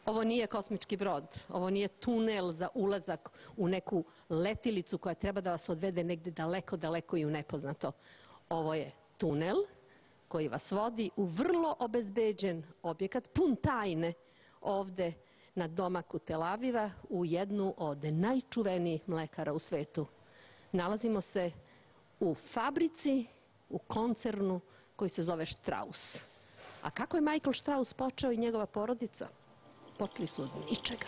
Ovo nije kosmički brod, ovo nije tunel za ulazak u neku letilicu koja treba da vas odvede negde daleko, daleko i u nepoznato. Ovo je tunel koji vas vodi u vrlo obezbeđen objekat, pun tajne, ovde na domaku Tel Aviva, u jednu od najčuvenijih mlekara u svetu. Nalazimo se u fabrici, u koncernu koji se zove Strauss. A kako je Michael Strauss počeo i njegova porodica? Počeli su od ničega.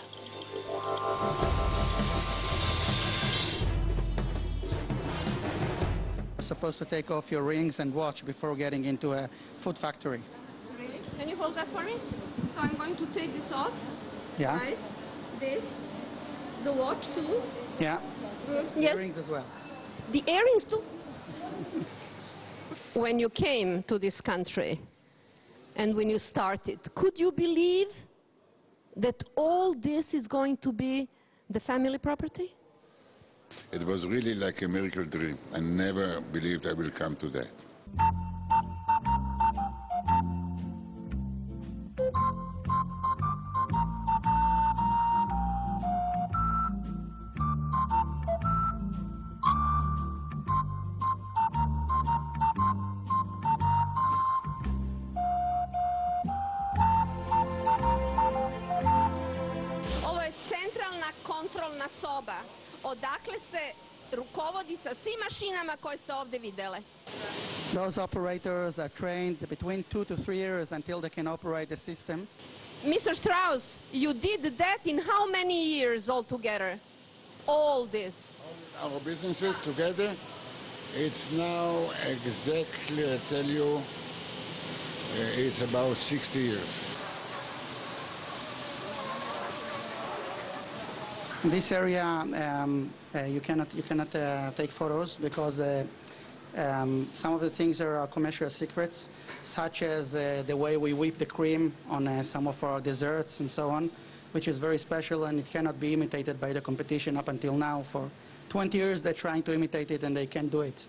You're supposed to take off your rings and watch before getting into a food factory. Really? Can you hold that for me? So I'm going to take this off. Yeah. Right? This. The watch too. Yeah. Good. The Yes. earrings as well. The earrings too. When you came to this country and when you started, could you believe that all this is going to be the family property? It was really like a miracle dream. I never believed I will come to that. Ovo je centralna kontrolna soba, odakle se rukovodi sa svim mašinama koje ste ovde videle. Those operators are trained between 2 to 3 years until they can operate the system. Mr. Strauss, you did that in how many years altogether? All this. Our businesses together, it's now exactly, I tell you, it's about 60 years. In this area, you cannot take photos because some of the things are commercial secrets, such as the way we whip the cream on some of our desserts and so on, which is very special and it cannot be imitated by the competition up until now. For 20 years they're trying to imitate it and they can't do it.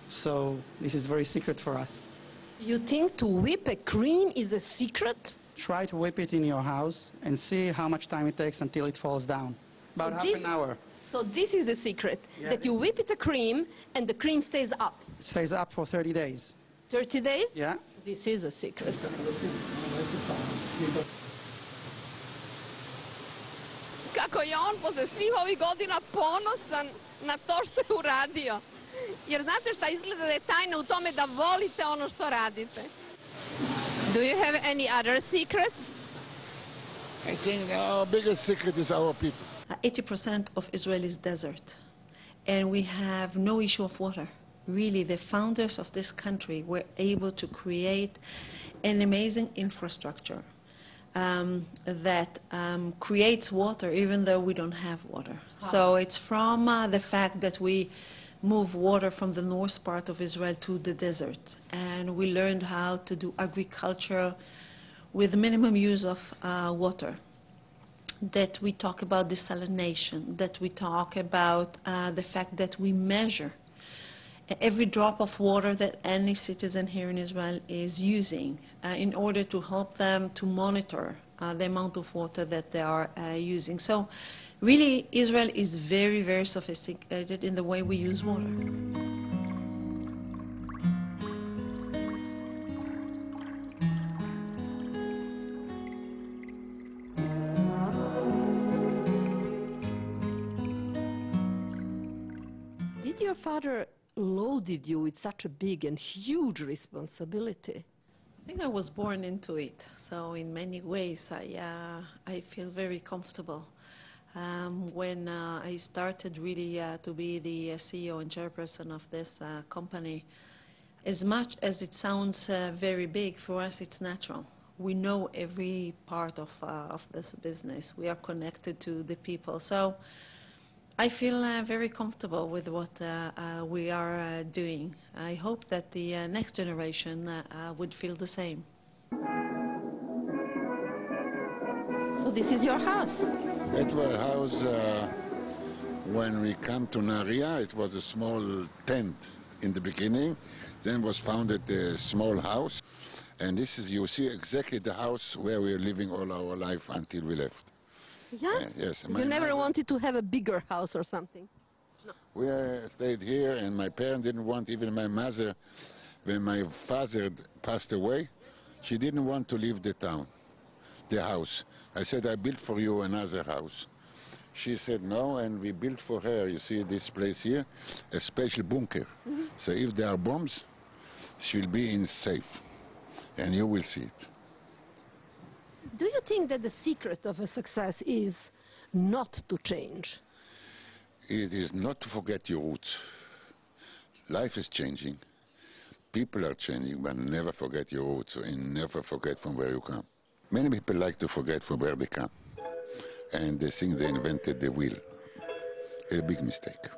So this is very secret for us. You think to whip a cream is a secret? Try to whip it in your house and see how much time it takes until it falls down. About half an hour. So this is the secret, Yeah, that you whip it a cream and the cream stays up. It stays up for 30 days. 30 days? Yeah. This is a secret. Kako je on posle svih ovih godina ponosan na to što je uradio. Jer znate šta, izgleda da je tajna u tome da volite ono što radite. Do you have any other secrets? I think our biggest secret is our people. 80% of Israel is desert, and we have no issue of water. Really, the founders of this country were able to create an amazing infrastructure that creates water even though we don't have water. So it's from the fact that we move water from the north part of Israel to the desert, and we learned how to do agriculture with minimum use of water, that we talk about desalination, that we talk about the fact that we measure every drop of water that any citizen here in Israel is using in order to help them to monitor the amount of water that they are using. So really, Israel is very, very sophisticated in the way we use water. Did your father loaded you with such a big and huge responsibility? I think I was born into it, so in many ways I feel very comfortable. When I started really to be the CEO and chairperson of this company, as much as it sounds very big, for us it's natural. We know every part of this business. We are connected to the people. So I feel very comfortable with what we are doing. I hope that the next generation would feel the same. So this is your house? That was a house, when we come to Naria, it was a small tent in the beginning. Then was founded a small house. And this is, you see exactly the house where we are living all our life until we left. Yeah? Yes. You never wanted to have a bigger house or something? We stayed here, and my parents didn't want, even my mother, when my father passed away, she didn't want to leave the town, the house. I said, I built for you another house. She said no, and we built for her, you see this place here, a special bunker. So if there are bombs, she'll be in safe, and you will see it. Do you think that the secret of a success is not to change? It is not to forget your roots. Life is changing. People are changing, but never forget your roots and never forget from where you come. Many people like to forget from where they come, and they think they invented the wheel. A big mistake.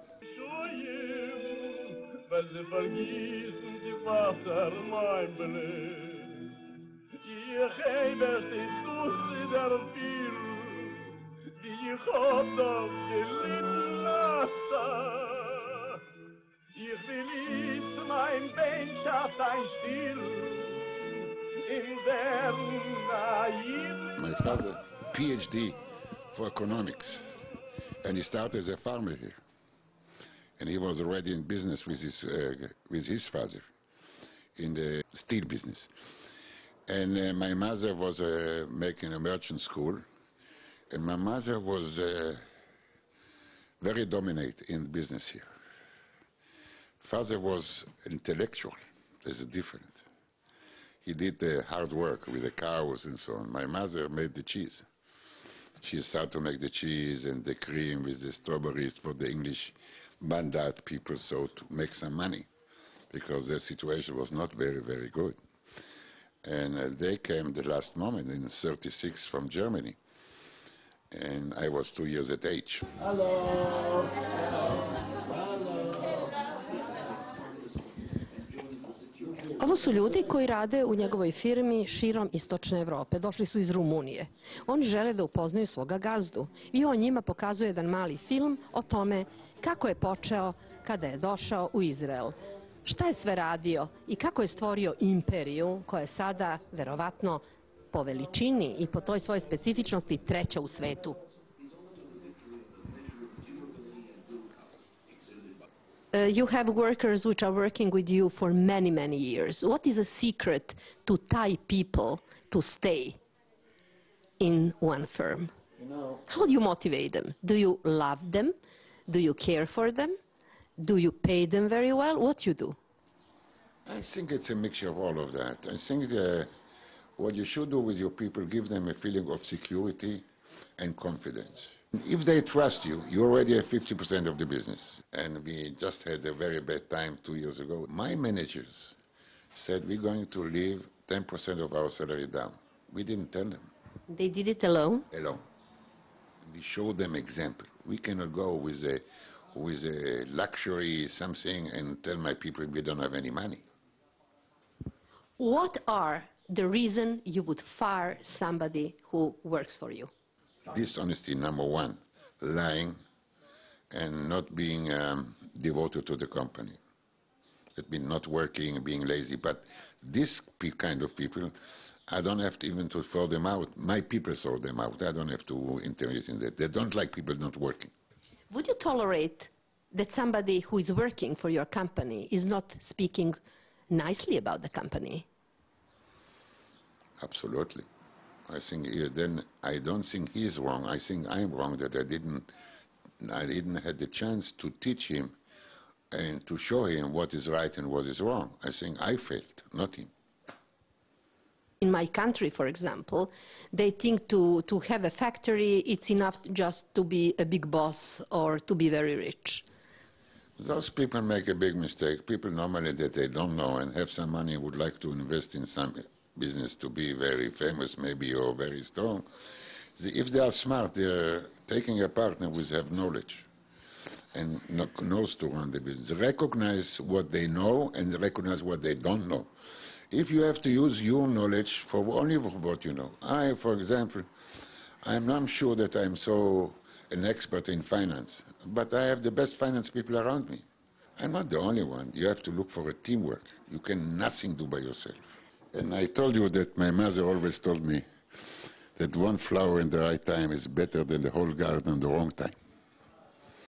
Ich will mein Bein schafft ein Stil in der naiven. My father, PhD for economics, and he started as a farmer here. And he was already in business with his father in the steel business. And my mother was making a merchant school, and my mother was very dominant in business here. Father was intellectual. There's a difference. He did the hard work with the cows and so on. My mother made the cheese. She started to make the cheese and the cream with the strawberries for the English Bandat people, so to make some money, because their situation was not very, very good. And they came the last moment in '36 from Germany. And I was 2 years of age. Hello. Ovo su ljudi koji rade u njegovoj firmi širom istočne Evrope. Došli su iz Rumunije. Oni žele da upoznaju svoga gazdu i on njima pokazuje jedan mali film o tome kako je počeo kada je došao u Izrael. Šta je sve radio i kako je stvorio imperiju koja je sada, verovatno, po veličini i po toj svojoj specifičnosti treća u svetu. You have workers which are working with you for many, many years. What is a secret to tie people to stay in one firm? How do you motivate them? Do you love them? Do you care for them? Do you pay them very well? What you do? I think it's a mixture of all of that. I think what you should do with your people, give them a feeling of security and confidence. If they trust you, you already have 50% of the business. And we just had a very bad time 2 years ago. My managers said we're going to leave 10% of our salary down. We didn't tell them. They did it alone? Alone. We showed them example. We cannot go with a luxury something and tell my people we don't have any money. What are the reason you would fire somebody who works for you? Dishonesty, number one, lying, and not being devoted to the company. That means not working, being lazy. But this kind of people, I don't have to even to throw them out. My people throw them out. I don't have to intervene in that. They don't like people not working. Would you tolerate that somebody who is working for your company is not speaking nicely about the company? Absolutely. I think then I don't think he's wrong. I think I'm wrong that I didn't have the chance to teach him and to show him what is right and what is wrong. I think I failed, not him. In my country, for example, they think to have a factory, it's enough just to be a big boss or to be very rich. Those people make a big mistake. People normally that they don't know and have some money would like to invest in some business to be very famous maybe or very strong. If they are smart, they're taking a partner who have knowledge and knows to run the business. Recognize what they know and recognize what they don't know. If you have to use your knowledge for only what you know. I, for example, I'm not sure that I'm so an expert in finance, but I have the best finance people around me. I'm not the only one. You have to look for a teamwork. You can nothing do by yourself. And I told you that my mother always told me that one flower in the right time is better than the whole garden at the wrong time.